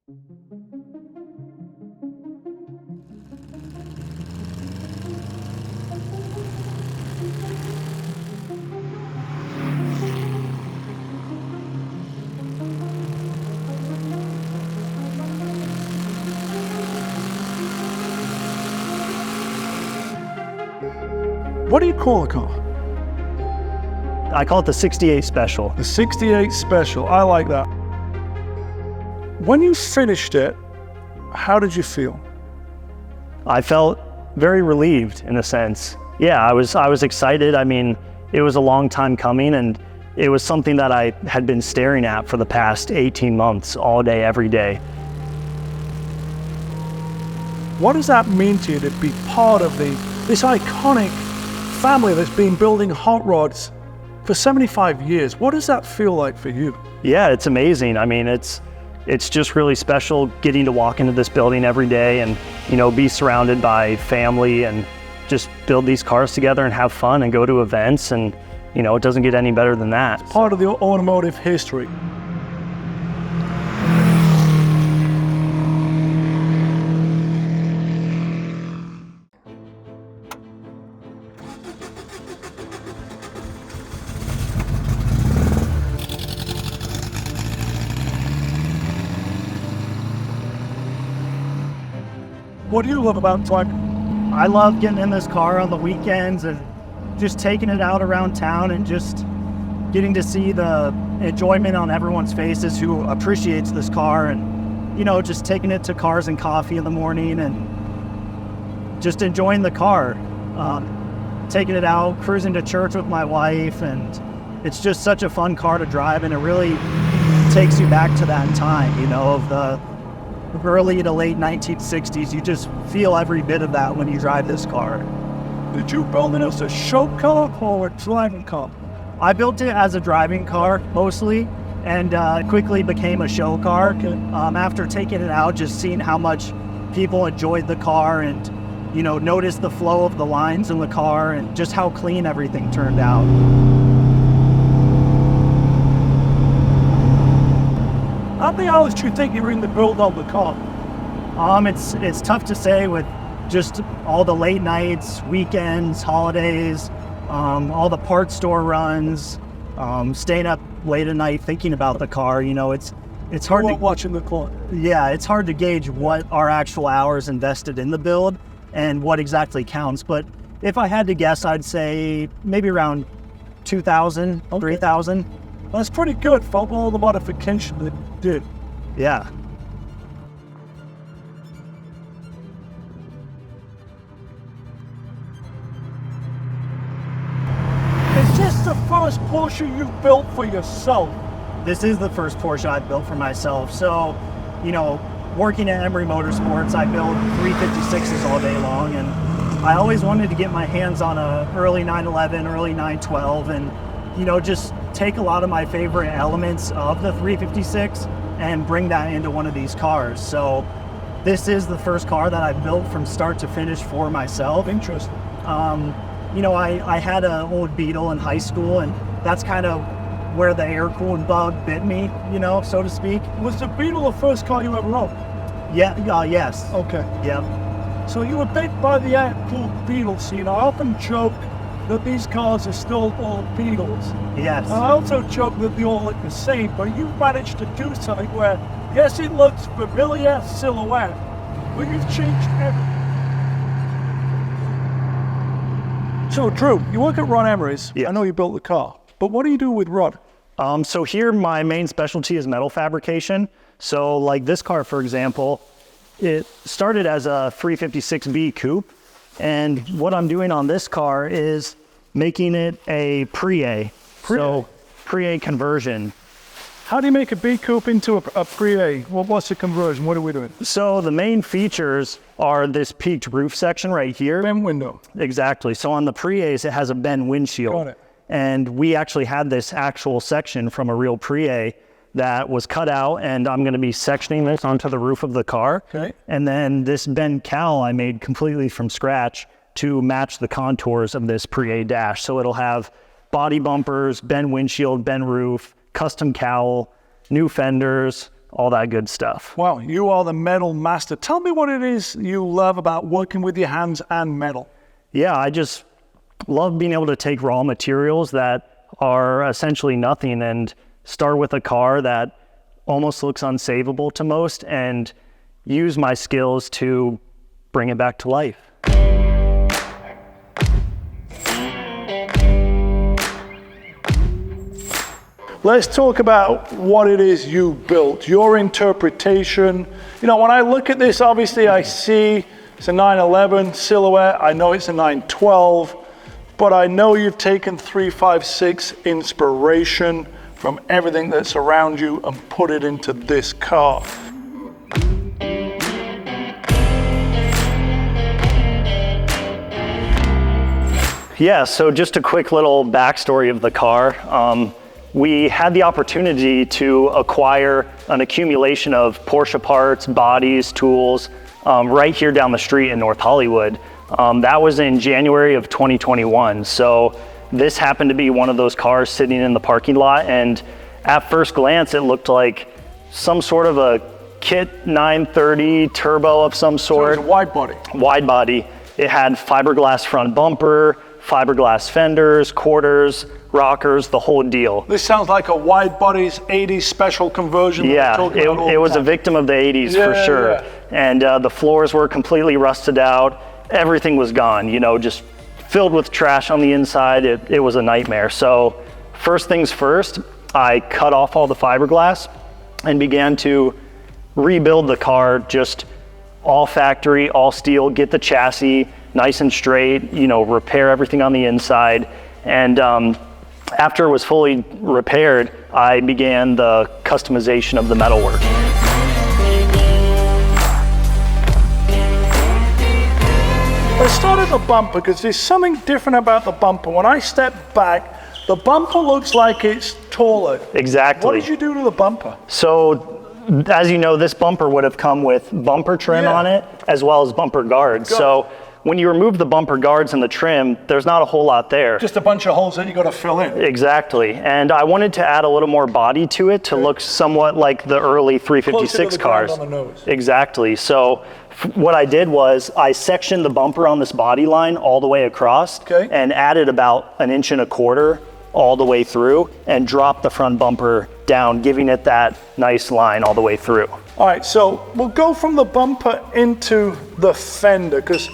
What do you call the car? I call it the 68 Special. The 68 Special, I like that. When you finished it, how did you feel? I felt very relieved in a sense. Yeah, I was excited. I mean, it was a long time coming, and it was something that I had been staring at for the past 18 months, all day, every day. What does that mean to you to be part of this iconic family that's been building hot rods for 75 years? What does that feel like for you? Yeah, it's amazing. I mean, it's just really special getting to walk into this building every day and, be surrounded by family and just build these cars together and have fun and go to events, and, it doesn't get any better than that. It's part of the automotive history. What do you love about driving? I love getting in this car on the weekends and just taking it out around town and just getting to see the enjoyment on everyone's faces who appreciates this car, and, just taking it to Cars and Coffee in the morning and just enjoying the car. Taking it out, cruising to church with my wife, and it's just such a fun car to drive, and it really takes you back to that time, of the early to late 1960s. You just feel every bit of that when you drive this car. Did you build it as a show car or a driving car? I built it as a driving car mostly, and quickly became a show car. Okay. After taking it out, just seeing how much people enjoyed the car and, noticed the flow of the lines in the car and just how clean everything turned out. How many hours do you think you're in the build of the car? It's tough to say with just all the late nights, weekends, holidays, all the parts store runs, staying up late at night thinking about the car. It's hard to watching the car. Yeah, it's hard to gauge what are actual hours invested in the build and what exactly counts. But if I had to guess, I'd say maybe around 2,000, 3,000. That's pretty good for all the modification that you did. Yeah. Is this the first Porsche you built for yourself? This is the first Porsche I've built for myself. So, working at Emery Motorsports, I build 356s all day long, and I always wanted to get my hands on a early 911, early 912, and just take a lot of my favorite elements of the 356 and bring that into one of these cars. So this is the first car that I built from start to finish for myself. Interesting. I had an old Beetle in high school, and that's kind of where the air-cooled bug bit me, so to speak. Was the Beetle the first car you ever owned? Yeah, yes. Okay. Yeah. So you were bit by the air-cooled Beetle scene. I often joke that these cars are still all Beetles. Yes. I also joke that they all look the same, but you've managed to do something where, yes, it looks familiar silhouette, but you've changed everything. So, Drew, you work at Ron Emery's. Yeah. I know you built the car, but what do you do with Rod? So here, my main specialty is metal fabrication. So like this car, for example, it started as a 356B coupe. And what I'm doing on this car is making it a Pre-A. So Pre-A conversion. How do you make a B coupe into a Pre-A? What's the conversion? What are we doing? So the main features are this peaked roof section right here. Bend window. Exactly. So on the Pre-A's, it has a bend windshield. Got it. And we actually had this actual section from a real Pre-A that was cut out, and I'm gonna be sectioning this onto the roof of the car. Okay. And then this bend cowl I made completely from scratch to match the contours of this Pre-A dash. So it'll have body bumpers, bend windshield, bend roof, custom cowl, new fenders, all that good stuff. Wow, you are the metal master. Tell me what it is you love about working with your hands and metal. Yeah, I just love being able to take raw materials that are essentially nothing and start with a car that almost looks unsavable to most and use my skills to bring it back to life. Let's talk about what it is you built, your interpretation. You know, when I look at this, obviously I see it's a 911 silhouette. I know it's a 912, but I know you've taken 356 inspiration from everything that's around you and put it into this car. Yeah, so just a quick little backstory of the car. We had the opportunity to acquire an accumulation of Porsche parts, bodies, tools, right here down the street in North Hollywood. That was in January of 2021. So this happened to be one of those cars sitting in the parking lot, and at first glance, it looked like some sort of a kit 930 turbo of some sort. So it was a wide body. Wide body. It had fiberglass front bumper, fiberglass fenders, quarters, rockers, the whole deal. This sounds like a wide body's 80s special conversion. Yeah, it was a victim of the 80s for sure. Yeah. And the floors were completely rusted out. Everything was gone, you know, just filled with trash on the inside. It was a nightmare. So first things first, I cut off all the fiberglass and began to rebuild the car, just all factory, all steel, get the chassis nice and straight, you know, repair everything on the inside. And after it was fully repaired, I began the customization of the metalwork. Let's start at the bumper, because there's something different about the bumper. When I step back, the bumper looks like it's taller. Exactly. What did you do to the bumper? So, as you know, this bumper would have come with bumper trim on it, as well as bumper guards. So when you remove the bumper guards and the trim, there's not a whole lot there. Just a bunch of holes that you got to fill in. Exactly. And I wanted to add a little more body to it to look somewhat like the early 356 cars. On the nose. Exactly. So what I did was I sectioned the bumper on this body line all the way across and added about 1.25 inches all the way through and dropped the front bumper down, giving it that nice line all the way through. All right, so we'll go from the bumper into the fender, because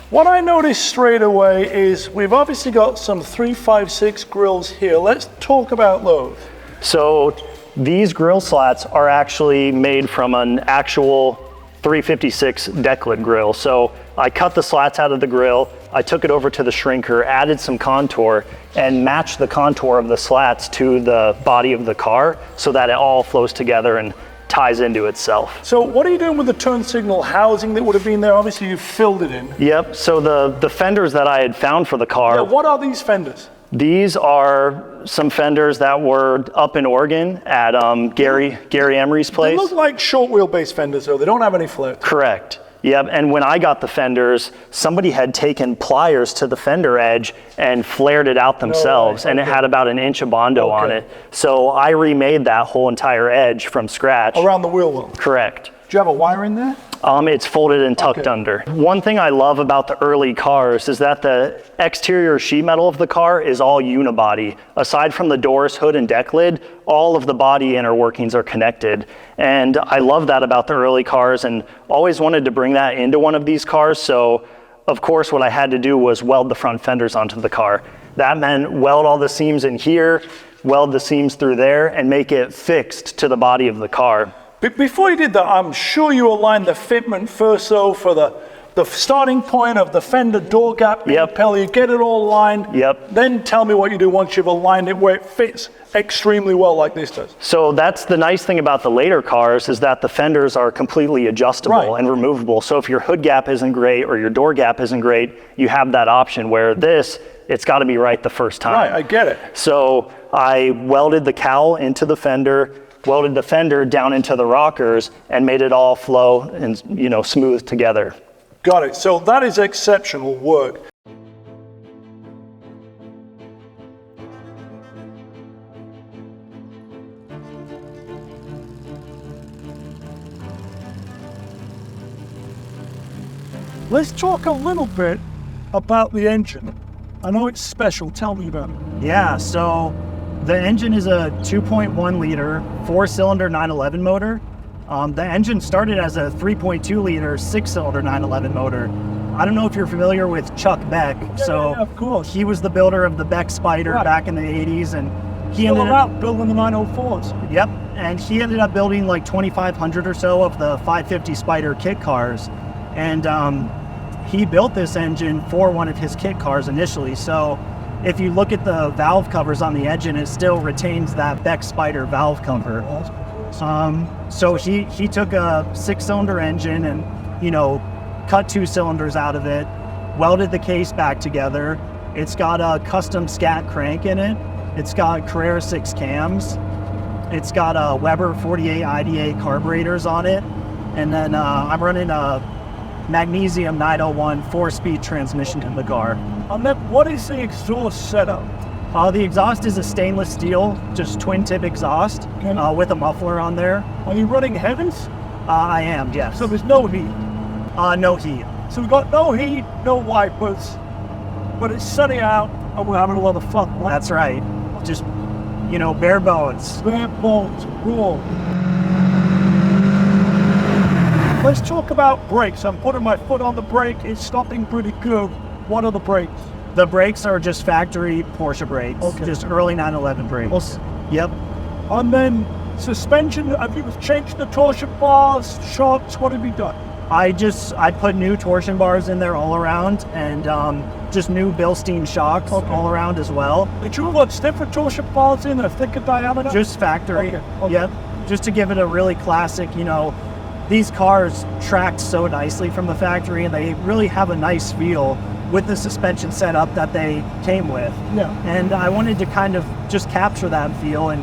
what I noticed straight away is we've obviously got some 356 grills here. Let's talk about those. So these grill slats are actually made from an actual 356 decklet grill. So I cut the slats out of the grill, I took it over to the shrinker, added some contour, and matched the contour of the slats to the body of the car so that it all flows together and ties into itself. So what are you doing with the turn signal housing that would have been there? Obviously you filled it in. Yep, so the fenders that I had found for the car. Yeah, what are these fenders? These are some fenders that were up in Oregon at Gary Emery's place. They look like short wheelbase fenders though, they don't have any flares. Correct. Yep, and when I got the fenders, somebody had taken pliers to the fender edge and flared it out themselves, and it had about 1 inch of Bondo on it. So I remade that whole entire edge from scratch. Around the wheel well? Correct. Do you have a wire in there? It's folded and tucked under. One thing I love about the early cars is that the exterior sheet metal of the car is all unibody. Aside from the doors, hood, and deck lid, all of the body inner workings are connected. And I love that about the early cars and always wanted to bring that into one of these cars. So of course what I had to do was weld the front fenders onto the car. That meant weld all the seams in here, weld the seams through there, and make it fixed to the body of the car. Before you did that, I'm sure you aligned the fitment first though for the starting point of the fender door gap impeller. You get it all aligned. Yep. Then tell me what you do once you've aligned it where it fits extremely well like this does. So that's the nice thing about the later cars is that the fenders are completely adjustable and removable. So if your hood gap isn't great or your door gap isn't great, you have that option, where this, it's got to be right the first time. Right, I get it. So I welded the cowl into the fender, welded the fender down into the rockers, and made it all flow and, you know, smooth together. Got it. So that is exceptional work. Let's talk a little bit about the engine. I know it's special. Tell me about it. Yeah, so the engine is a 2.1 liter, 4-cylinder 911 motor. The engine started as a 3.2 liter, 6-cylinder 911 motor. I don't know if you're familiar with Chuck Beck. Yeah, of course. He was the builder of the Beck Spider back in the 80s, and he Still ended around building the 904s. Yep, and he ended up building like 2,500 or so of the 550 Spider kit cars, and he built this engine for one of his kit cars initially. So if you look at the valve covers on the engine, it still retains that Beck Spider valve cover. So he took a 6-cylinder engine and, you know, cut 2 cylinders out of it, welded the case back together. It's got a custom scat crank in it. It's got Carrera 6 cams. It's got a Weber 48 IDA carburetors on it. And then I'm running a magnesium 901 4-speed transmission in the car. And then what is the exhaust setup? The exhaust is a stainless steel, just twin tip exhaust with a muffler on there. Are you running heavens? I am, yes. So there's no heat. No heat. So we've got no heat, no wipers, but it's sunny out and we're having a lot of fun. That's right. Just, you know, bare bones. Bare bones, raw. Let's talk about brakes. I'm putting my foot on the brake. It's stopping pretty good. What are the brakes? The brakes are just factory Porsche brakes. Okay. Just early 911 brakes. Yep. And then suspension, have you changed the torsion bars, shocks? What have you done? I put new torsion bars in there all around, and just new Bilstein shocks all around as well. Did you put different torsion bars in, a thicker diameter? Just factory. Okay. Yep. Just to give it a really classic, you know, these cars tracked so nicely from the factory, and they really have a nice feel with the suspension setup that they came with. Yeah. And I wanted to kind of just capture that feel in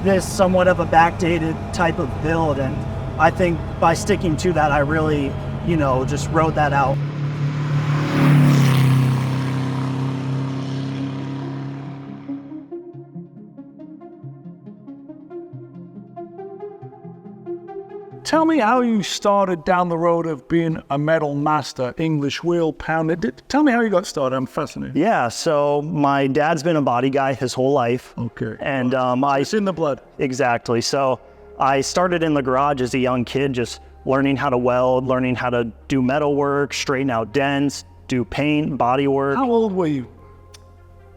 this somewhat of a backdated type of build. And I think by sticking to that, I really, you know, just rode that out. Tell me how you started down the road of being a metal master, English wheel pounder. Tell me how you got started. I'm fascinated. Yeah, so my dad's been a body guy his whole life. Okay. And It's in the blood. Exactly. So I started in the garage as a young kid, just learning how to weld, learning how to do metal work, straighten out dents, do paint, body work, How old were you?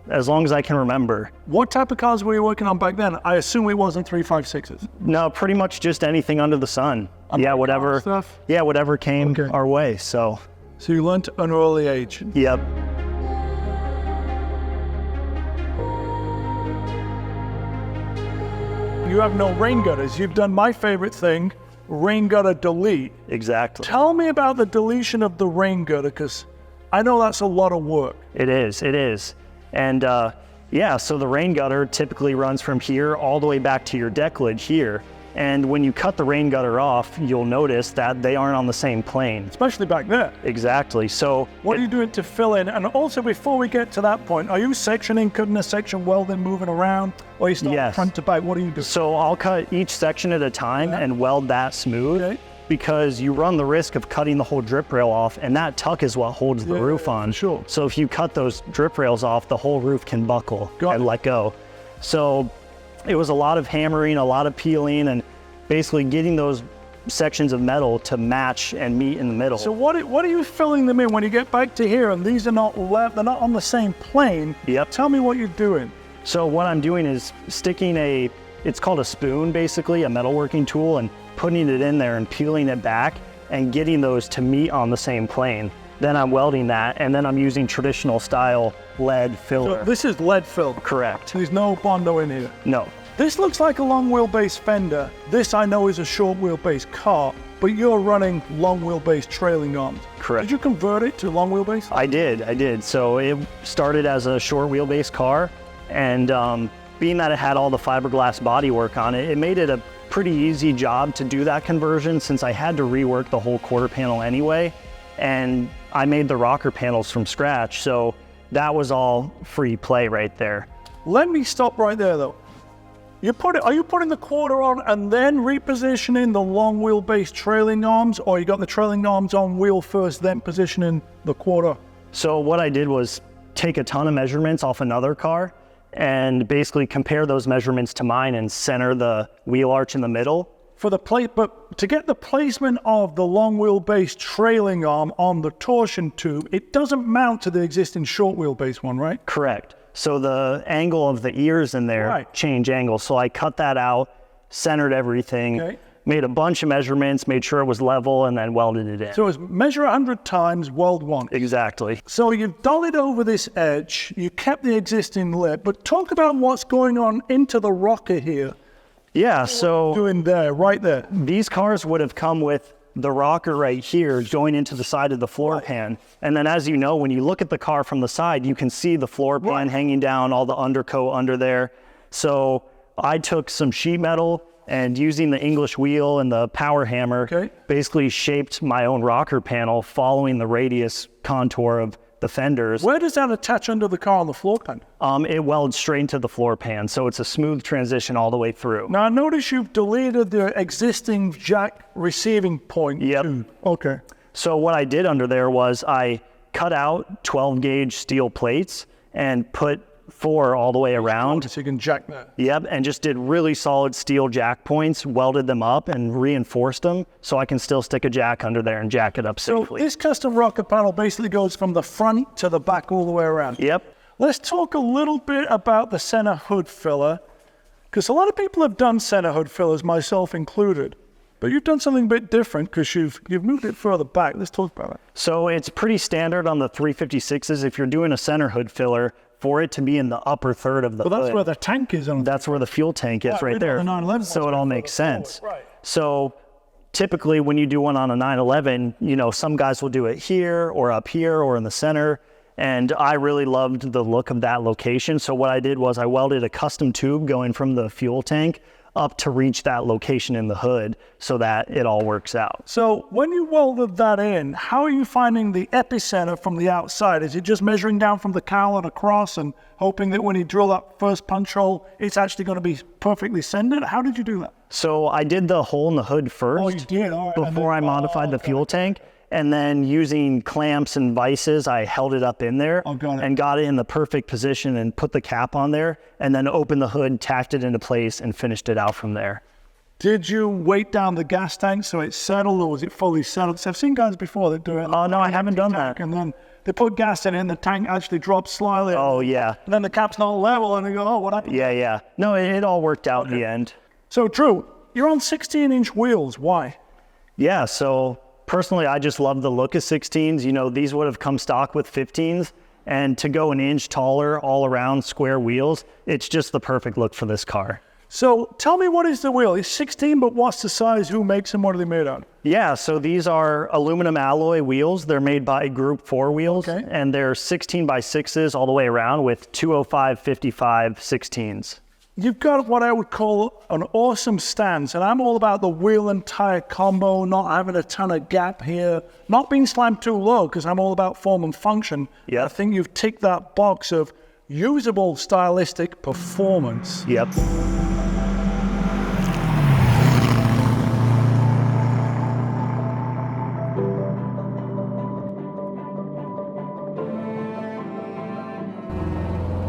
as long as I can remember. What type of cars were you working on back then? I assume it wasn't 356s. No, pretty much just anything under the sun. Yeah, whatever. Stuff? Yeah, whatever came Okay. our way. So, So you learned at an early age. yep. You have no rain gutters. You've done my favorite thing, rain gutter delete. Exactly. Tell me about the deletion of the rain gutter, because I know that's a lot of work. It is. And yeah, so the rain gutter typically runs from here all the way back to your deck lid here. And when you cut the rain gutter off, you'll notice that they aren't on the same plane. Especially back there. Exactly. So What are you doing to fill in? And also, before we get to that point, are you sectioning, cutting a section, welding, moving around? Or are you starting Yes. front to back? What do you do? So I'll cut each section at a time and weld that smooth, Okay. because you run the risk of cutting the whole drip rail off, and that tuck is what holds the roof on. sure. So if you cut those drip rails off, the whole roof can buckle Got and it. let go. So it was a lot of hammering, a lot of peeling, and basically getting those sections of metal to match and meet in the middle. So what are you filling them in when you get back to here and these are not left, they're not on the same plane? Yep. Tell me what you're doing. So what I'm doing is sticking it's called a spoon, basically, a metalworking tool, and putting it in there and peeling it back and getting those to meet on the same plane. Then I'm welding that, and then I'm using traditional style lead filler. So this is lead fill. Correct. There's no Bondo in here. No. This looks like a long wheelbase Fender. This I know is a short wheelbase car, but you're running long wheelbase trailing arms. Correct. Did you convert it to long wheelbase? I did. So it started as a short wheelbase car, and being that it had all the fiberglass bodywork on it, it made it a pretty easy job to do that conversion, since I had to rework the whole quarter panel anyway, and I made the rocker panels from scratch, so that was all free play right there. Let me stop right there though. Are you putting the quarter on and then repositioning the long wheelbase trailing arms, or you got the trailing arms on wheel first, then positioning the quarter? So what I did was take a ton of measurements off another car and basically compare those measurements to mine and center the wheel arch in the middle. But to get the placement of the long wheelbase trailing arm on the torsion tube, it doesn't mount to the existing short wheelbase one, right? Correct. So the angle of the ears in there change angle. So I cut that out, centered everything, made a bunch of measurements, made sure it was level, and then welded it in. So it's measure 100 times, weld once. Exactly. So you've dollied over this edge, you kept the existing lip, but talk about what's going on into the rocker here. Yeah, so Doing there, right there. these cars would have come with the rocker right here going into the side of the floor pan. And then as you know, when you look at the car from the side, you can see the floor pan hanging down, all the undercoat under there. So I took some sheet metal and using the English wheel and the power hammer, basically shaped my own rocker panel following the radius contour of the fenders. Where does that attach under the car on the floor pan? It welds straight into the floor pan, so it's a smooth transition all the way through. Now I notice you've deleted the existing jack receiving point. Yep. Okay. So what I did under there was I cut out 12 gauge steel plates and put 4 all the way around. So you can jack that. Yep, and just did really solid steel jack points, welded them up and reinforced them so I can still stick a jack under there and jack it up safely. So this custom rocker panel basically goes from the front to the back all the way around. Yep. Let's talk a little bit about the center hood filler, because a lot of people have done center hood fillers, myself included. But you've done something a bit different because you've moved it further back. Let's talk about it. So it's pretty standard on the 356s if you're doing a center hood filler for it to be in the upper third of the hood. But that's where the tank is on. That's where the fuel tank is right there. The 911 so it all makes sense. Right. So typically when you do one on a 911, you know, some guys will do it here or up here or in the center. And I really loved the look of that location. So what I did was I welded a custom tube going from the fuel tank up to reach that location in the hood so that it all works out. So when you welded that in, how are you finding the epicenter from the outside? Is it just measuring down from the cowl and across and hoping that when you drill that first punch hole, it's actually going to be perfectly centered? How did you do that? So I did the hole in the hood first. Oh, you did? All right. Before I modified the fuel tank. And then using clamps and vices, I held it up in there and got it in the perfect position and put the cap on there and then opened the hood, tacked it into place and finished it out from there. Did you weight down the gas tank so it settled, or was it fully settled? So I've seen guys before that do it. Oh, no, I haven't done that. And then they put gas in it and the tank actually drops slightly. Oh, yeah. And then the cap's not level and they go, oh, what happened? Yeah. No, it all worked out in the end. So, Drew, you're on 16-inch wheels. Why? Yeah, so personally, I just love the look of 16s. You know, these would have come stock with 15s. And to go an inch taller, all around square wheels, it's just the perfect look for this car. So tell me, what is the wheel? It's 16, but what's the size? Who makes them? What are they made out of? Yeah, so these are aluminum alloy wheels. They're made by Group 4 wheels, and they're 16 by 6s all the way around with 205, 55, 16s. You've got what I would call an awesome stance, and I'm all about the wheel and tire combo, not having a ton of gap here, not being slammed too low, because I'm all about form and function. Yep. I think you've ticked that box of usable stylistic performance. Yep.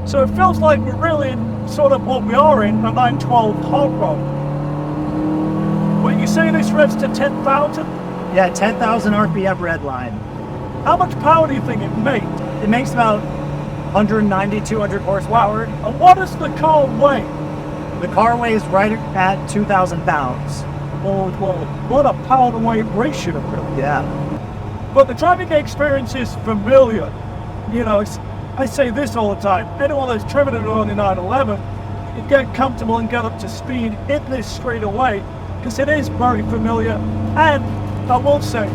So it feels like we're really in sort of what we are in, a 912 hot rod. When you say this revs to 10,000? Yeah, 10,000 RPM red line. How much power do you think it makes? It makes about 190, 200 horsepower. And what does the car weigh? The car weighs right at 2,000 pounds. Oh, well, what a power to weight ratio, really. Yeah. But the driving experience is familiar. You know, I say this all the time. Anyone that's driven an early 911, you get comfortable and get up to speed, hit this straight away, because it is very familiar. And I will say,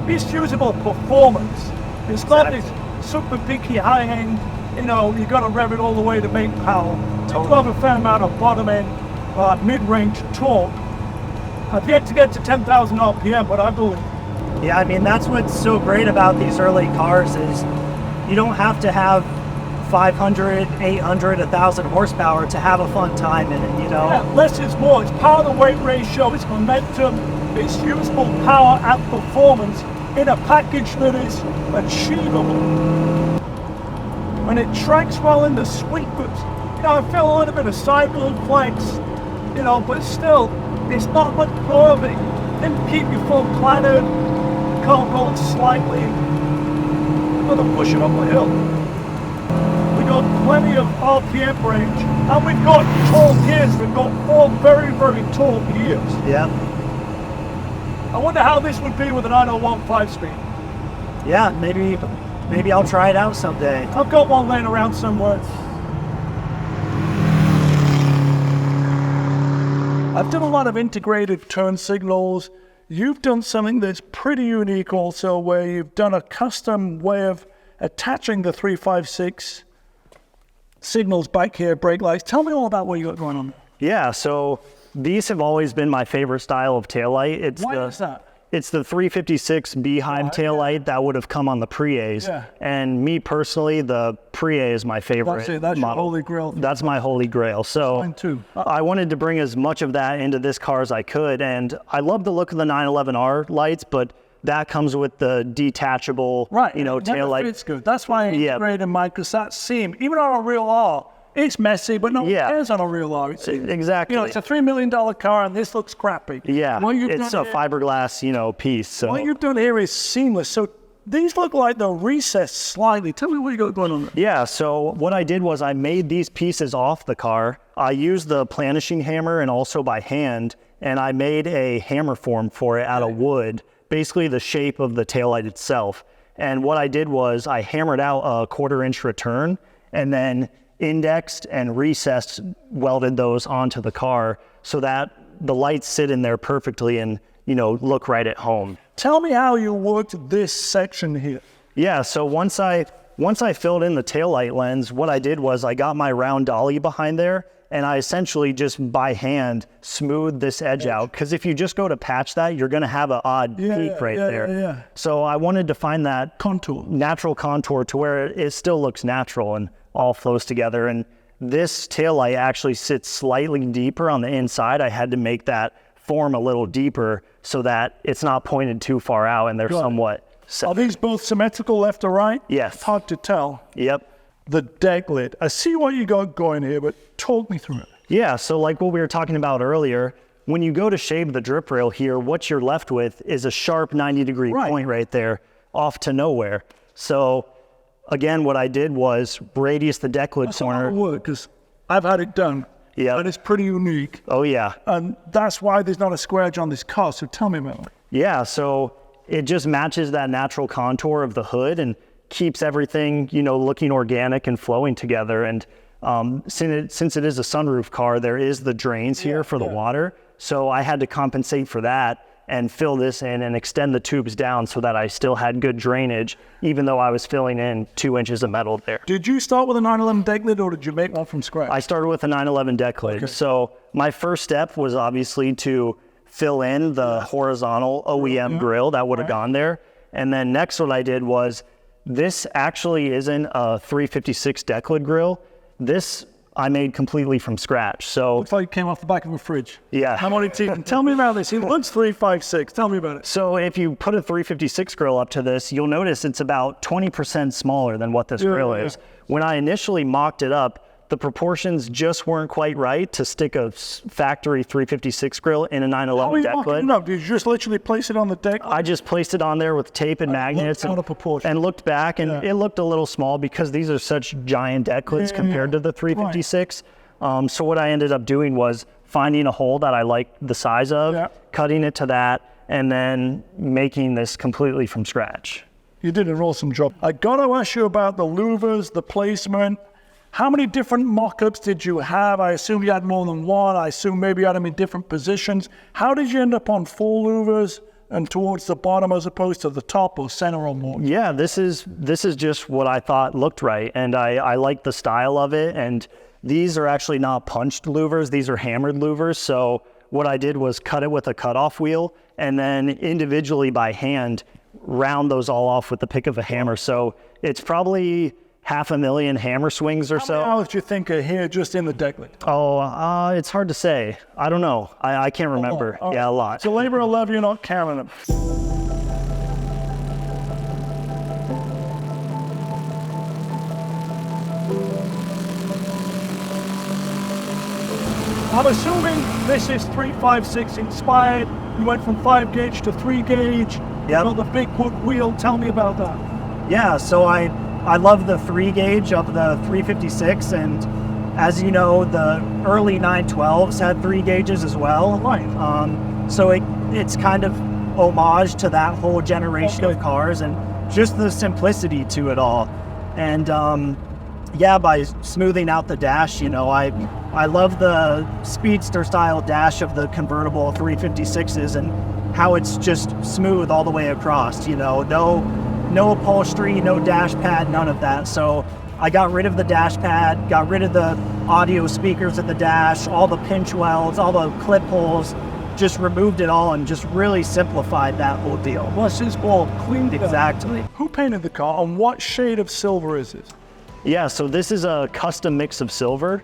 it's usable performance. It's not this super peaky high end, you know, you got to rev it all the way to make power. You have a fair amount of bottom end, mid-range torque. I've yet to get to 10,000 RPM, but I believe. Yeah, I mean, that's what's so great about these early cars is you don't have to have 500, 800, 1,000 horsepower to have a fun time in it, you know? Yeah, less is more. It's part of the weight ratio, it's momentum, it's useful power and performance in a package that is achievable. And it tracks well in the sweepers. You know, I feel a little bit of sidewheel flex, you know, but still, it's not much curving. Didn't keep you full planted, can't go slightly. Another push it up the hill. We got plenty of RPM range, and we've got tall gears. We've got 4 very, very tall gears. Yeah. I wonder how this would be with a 901 5-speed. Yeah, maybe I'll try it out someday. I've got one laying around somewhere. I've done a lot of integrated turn signals. You've done something that's pretty unique also, where you've done a custom way of attaching the 356 signals back here, brake lights. Tell me all about what you got going on. Yeah, so these have always been my favorite style of taillight. Why is that? It's the 356 Beehive taillight that would have come on the Pre-A's. Yeah. And me personally, the Pre-A is my favorite That's it, that's your model. holy grail. That's my holy grail. So Mine too. I wanted to bring as much of that into this car as I could. And I love the look of the 911R lights, but that comes with the detachable, Right, you know, it never taillight. fits good. That's why I Yeah. integrated mine, because that seam, even on a real R, it's messy, but no one Yeah. cares on a real R. It's, Exactly. you know, it's a $3 million car, and this looks crappy. Yeah, What you've it's done a here- fiberglass, you know, piece. So What you've done here is seamless. So these look like they're recessed slightly. Tell me what you got going on there. yeah, so what I did was I made these pieces off the car. I used the planishing hammer and also by hand, and I made a hammer form for it out of wood, basically the shape of the taillight itself. And what I did was I hammered out a 1/4-inch return and then indexed and recessed, welded those onto the car so that the lights sit in there perfectly and, you know, look right at home. Tell me how you worked this section here. Yeah, so once I filled in the taillight lens, what I did was I got my round dolly behind there and I essentially just by hand smoothed this edge out. Because if you just go to patch that, you're gonna have an odd peak right there. Yeah. So I wanted to find that Contour. natural contour to where it still looks natural and all flows together. And this taillight actually sits slightly deeper on the inside. I had to make that form a little deeper so that it's not pointed too far out and they're Got it. somewhat set. Are these both symmetrical left or right? Yes. It's hard to tell. Yep. The deck lid. I see what you got going here, but talk me through it. Yeah, so like what we were talking about earlier, when you go to shave the drip rail here, what you're left with is a sharp 90-degree Right. point right there off to nowhere. So again, what I did was radius the deck lid That's a lot of corner. work, because I've had it done. Yeah. And it's pretty unique. Oh yeah. And that's why there's not a square edge on this car. So tell me about it. Yeah, so it just matches that natural contour of the hood and keeps everything, you know, looking organic and flowing together. And since it is a sunroof car, there is the drains here for the water. So I had to compensate for that and fill this in and extend the tubes down so that I still had good drainage, even though I was filling in 2 inches of metal there. Did you start with a 911 deck lid, or did you make one from scratch? I started with a 911 deck lid. So my first step was obviously to fill in the horizontal OEM grill that would have gone there. And then next what I did was, this actually isn't a 356 deck lid grill. This I made completely from scratch. So Looks like it came off the back of a fridge. yeah. I'm only teasing. Tell me about this. It looks 356. Tell me about it. So if you put a 356 grill up to this, you'll notice it's about 20% smaller than what this grill is. When I initially mocked it up, the proportions just weren't quite right to stick a factory 356 grill in a How are 911 you deck mocking lid. it up? Did you just literally place it on the deck? I just placed it on there with tape and magnets out of proportion. and looked back, and it looked a little small because these are such giant deck lids compared to the 356. So what I ended up doing was finding a hole that I liked the size of, cutting it to that, and then making this completely from scratch. You did an awesome job. I got to ask you about the louvers, the placement. How many different mock-ups did you have? I assume you had more than one. I assume maybe you had them in different positions. How did you end up on 4 louvers and towards the bottom as opposed to the top or center or more? Yeah, this is just what I thought looked right, and I like the style of it. And these are actually not punched louvers; these are hammered louvers. So what I did was cut it with a cutoff wheel, and then individually by hand round those all off with the pick of a hammer. So it's probably 500,000 hammer swings or How so. many hours do you think are here just in the deck lid? Oh, it's hard to say. I don't know. I can't remember. All right. Yeah, a lot. So labor of love, you're not counting them. I'm assuming this is 356 inspired. You went from 5 gauge to 3 gauge. Yep. You got the big wood wheel. Tell me about that. Yeah, so I love the 3 gauge of the 356, and as you know, the early 912s had 3 gauges as well. Right. So it's kind of homage to that whole generation Okay. of cars and just the simplicity to it all. And yeah, by smoothing out the dash, I love the speedster style dash of the convertible 356s and how it's just smooth all the way across. No upholstery, no dash pad, none of that. So I got rid of the dash pad, got rid of the audio speakers at the dash, all the pinch welds, all the clip holes, just removed it all and just really simplified that whole deal. Plus, it's all cleaned up. Exactly. Who painted the car and what shade of silver is it? Yeah, so this is a custom mix of silver.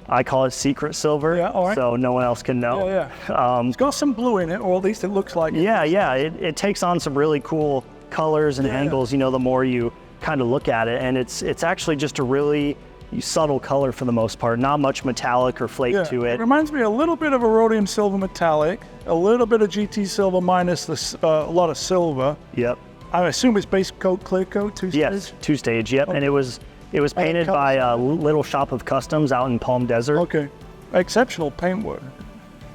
I call it secret silver, Yeah, all right. so no one else can know. Yeah. It's got some blue in it, or at least it looks like it. Yeah, it takes on some really cool colors and angles, the more you kind of look at it, and it's actually just a really subtle color for the most part, not much metallic or flake to It it. reminds me a little bit of a rhodium silver metallic, a little bit of GT silver minus a lot of silver. Yep. I assume it's base coat, clear coat, two-stage? Yes, 2-stage, yep, and it was painted by a little shop of customs out in Palm Desert. Okay. Exceptional paintwork.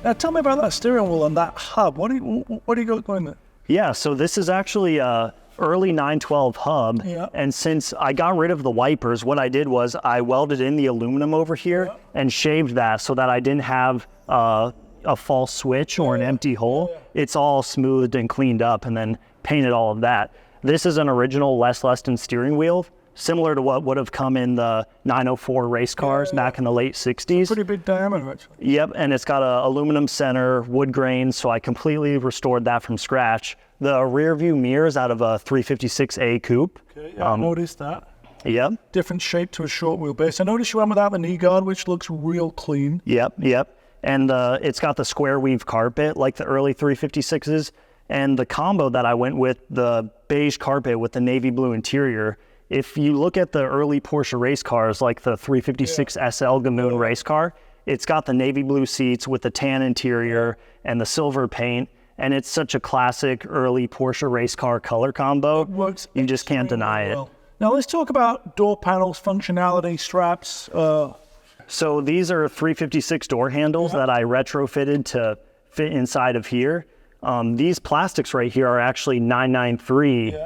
Now tell me about that steering wheel and that hub. What do you got going there? Yeah, so this is actually a early 912 hub, Yeah. and since I got rid of the wipers, what I did was I welded in the aluminum over here and shaved that so that I didn't have a false switch or an empty hole. It's all smoothed and cleaned up and then painted all of that. This is an original Les Leston steering wheel, similar to what would have come in the 904 race cars back in the late 60s. Pretty big diameter, actually. Yep, and it's got a aluminum center, wood grain, so I completely restored that from scratch. The rear view mirrors out of a 356A coupe. Okay, yeah, I noticed that. Yep, Different shape to a short wheelbase. I noticed you went without the knee guard, which looks real clean. yep. And it's got the square weave carpet like the early 356s. And the combo that I went with, the beige carpet with the navy blue interior, if you look at the early Porsche race cars, like the 356 SL Gamoon race car, it's got the navy blue seats with the tan interior and the silver paint. And it's such a classic early Porsche race car color combo. Works You just can't deny it. well. Now let's talk about door panels, functionality, straps. So these are 356 door handles that I retrofitted to fit inside of here. These plastics right here are actually 993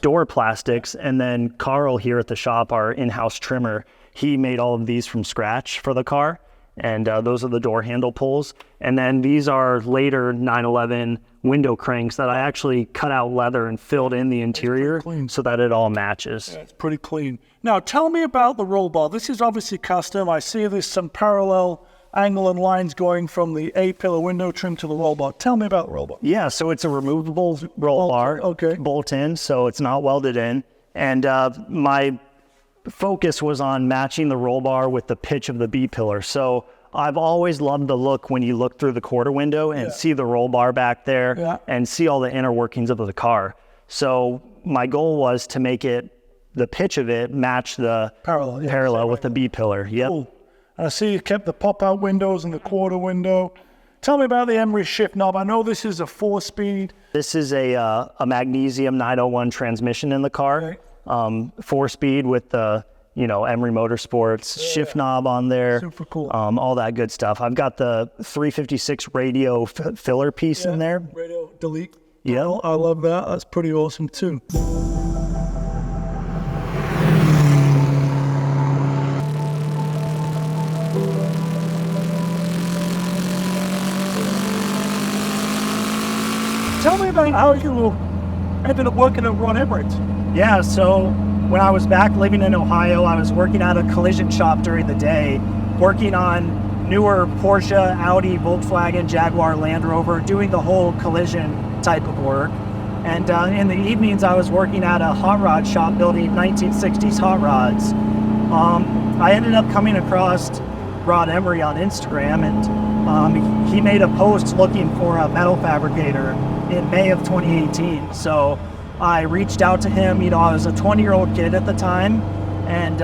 door plastics, and then Carl here at the shop, our in-house trimmer, he made all of these from scratch for the car, and those are the door handle pulls. And then these are later 911 window cranks that I actually cut out leather and filled in the interior so that it all matches. Yeah, it's pretty clean. Now tell me about the roll bar. This is obviously custom. I see there's some parallel angle and lines going from the A-pillar window trim to the roll bar. Tell me about the roll bar. Yeah, so it's a removable roll bar, okay. bolt in, so it's not welded in. And my focus was on matching the roll bar with the pitch of the B-pillar. So I've always loved the look when you look through the quarter window and see the roll bar back there and see all the inner workings of the car. So my goal was to make the pitch of it match the parallel with the B-pillar. Yep. Cool. And I see you kept the pop-out windows and the quarter window. Tell me about the Emery shift knob. I know this is a 4-speed. This is a magnesium 901 transmission in the car, 4-speed with the Emery Motorsports shift knob on there. Super cool. All that good stuff. I've got the 356 radio filler piece in there. Radio delete. Yeah. I love that. That's pretty awesome too. Tell me about how you ended up working at Ron Emirates. Yeah, so when I was back living in Ohio, I was working at a collision shop during the day, working on newer Porsche, Audi, Volkswagen, Jaguar, Land Rover, doing the whole collision type of work. And in the evenings, I was working at a hot rod shop building 1960s hot rods. I ended up coming across Rod Emery on Instagram, and he made a post looking for a metal fabricator in May of 2018. So I reached out to him. You know, I was a 20-year-old kid at the time, and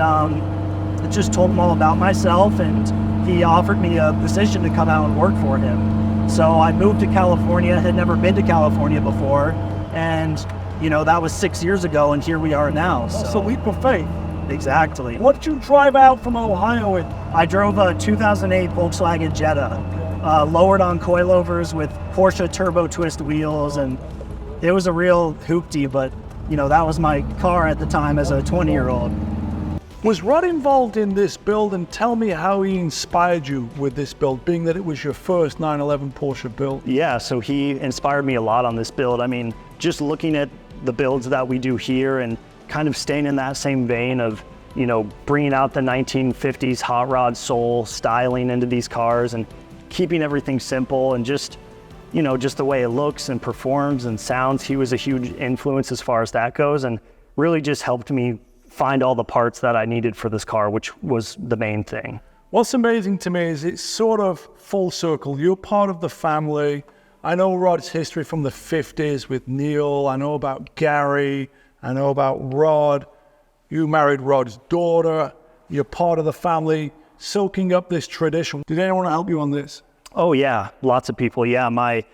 just told him all about myself, and he offered me a position to come out and work for him. So I moved to California, had never been to California before, and you know, that was 6 years ago, and here we are now. That's a leap of faith. Exactly. What did you drive out from Ohio in? I drove a 2008 Volkswagen Jetta, lowered on coilovers with Porsche turbo twist wheels, and it was a real hoopty, but you know, that was my car at the time as a 20-year-old. Was Rod involved in this build, and tell me how he inspired you with this build, being that it was your first 911 Porsche build? Yeah, so he inspired me a lot on this build. I mean, just looking at the builds that we do here and kind of staying in that same vein of, you know, bringing out the 1950s hot rod soul styling into these cars and keeping everything simple and just, you know, just the way it looks and performs and sounds. He was a huge influence as far as that goes, and really just helped me find all the parts that I needed for this car, which was the main thing. What's amazing to me is it's sort of full circle. You're part of the family. I know Rod's history from the 50s with Neil. I know about Gary. I know about Rod. You married Rod's daughter. You're part of the family, soaking up this tradition. Did anyone help you on this? Oh yeah, lots of people. Yeah, my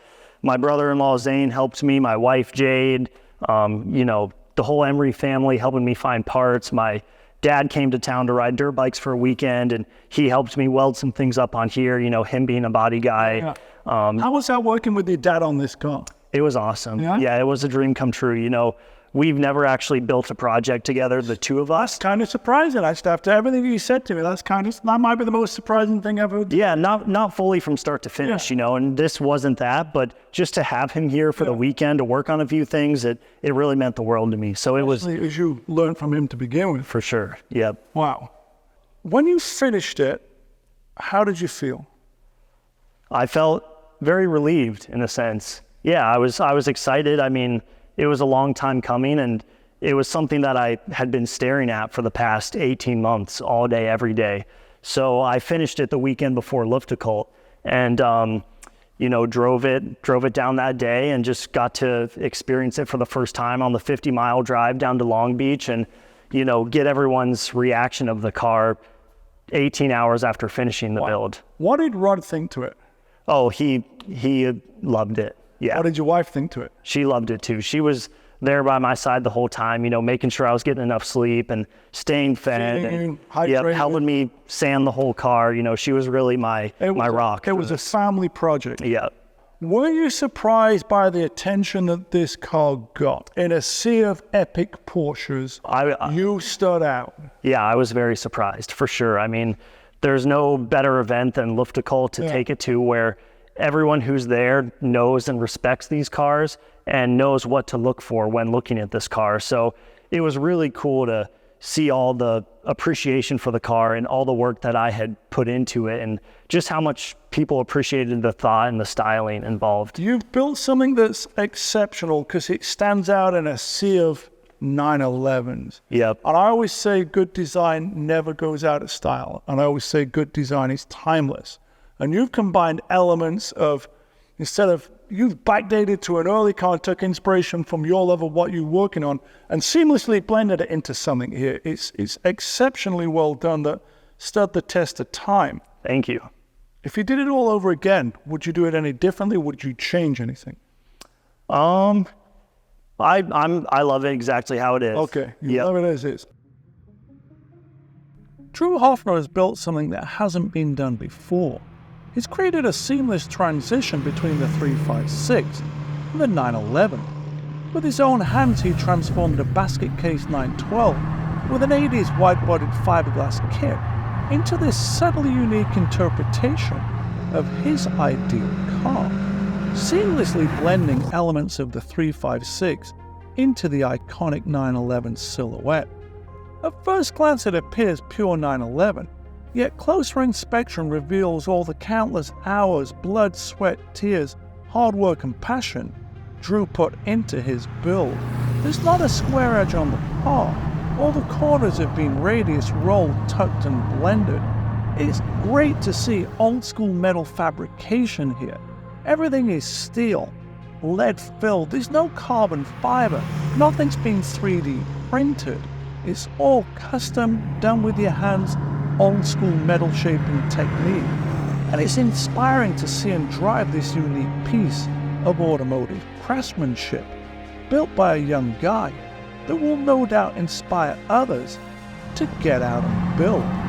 brother-in-law Zane helped me, my wife Jade, you know, the whole Emery family helping me find parts. My dad came to town to ride dirt bikes for a weekend, and he helped me weld some things up on here, you know, him being a body guy. Yeah. How was that working with your dad on this car? It was awesome. Yeah? Yeah, it was a dream come true. You know, we've never actually built a project together, the two of us. Kind of surprising, actually, after everything you said to me. That might be the most surprising thing I've heard. Yeah, not fully from start to finish, you know, and this wasn't that, but just to have him here for the weekend to work on a few things, it really meant the world to me. So it was... As you learned from him to begin with. For sure, yep. Wow. When you finished it, how did you feel? I felt very relieved in a sense. Yeah, I was excited. I mean, it was a long time coming, and it was something that I had been staring at for the past 18 months, all day, every day. So I finished it the weekend before Lufticult, and you know, drove it down that day, and just got to experience it for the first time on the 50-mile drive down to Long Beach, and you know, get everyone's reaction of the car 18 hours after finishing the build. What did Rod think to it? Oh, he loved it. Yeah. What did your wife think to it? She loved it too. She was there by my side the whole time, you know, making sure I was getting enough sleep and staying fed, and helping me sand the whole car. You know, she was really my rock. It was a family project. Yeah. Were you surprised by the attention that this car got? In a sea of epic Porsches, you stood out. Yeah, I was very surprised, for sure. I mean, there's no better event than Lufticult to take it to, where everyone who's there knows and respects these cars and knows what to look for when looking at this car. So it was really cool to see all the appreciation for the car and all the work that I had put into it, and just how much people appreciated the thought and the styling involved. You've built something that's exceptional because it stands out in a sea of 911s. Yep. And I always say good design never goes out of style. And I always say good design is timeless. And you've combined elements of, instead of, you've backdated to an early car, took inspiration from your level, what you're working on, and seamlessly blended it into something here. It's exceptionally well done, that stood the test of time. Thank you. If you did it all over again, would you do it any differently? Would you change anything? I love it exactly how it is. Okay, you love it as is. Drew Hafner has built something that hasn't been done before. He's created a seamless transition between the 356 and the 911. With his own hands, he transformed a basket case 912 with an 80s wide-bodied fiberglass kit into this subtly unique interpretation of his ideal car, seamlessly blending elements of the 356 into the iconic 911 silhouette. At first glance, it appears pure 911, yet closer inspection reveals all the countless hours, blood, sweat, tears, hard work and passion Drew put into his build. There's not a square edge on the car. All the corners have been radius rolled, tucked, and blended. It's great to see old school metal fabrication here. Everything is steel, lead filled. There's no carbon fiber. Nothing's been 3D printed. It's all custom, done with your hands, old school metal shaping technique. And it's inspiring to see and drive this unique piece of automotive craftsmanship, built by a young guy that will no doubt inspire others to get out and build.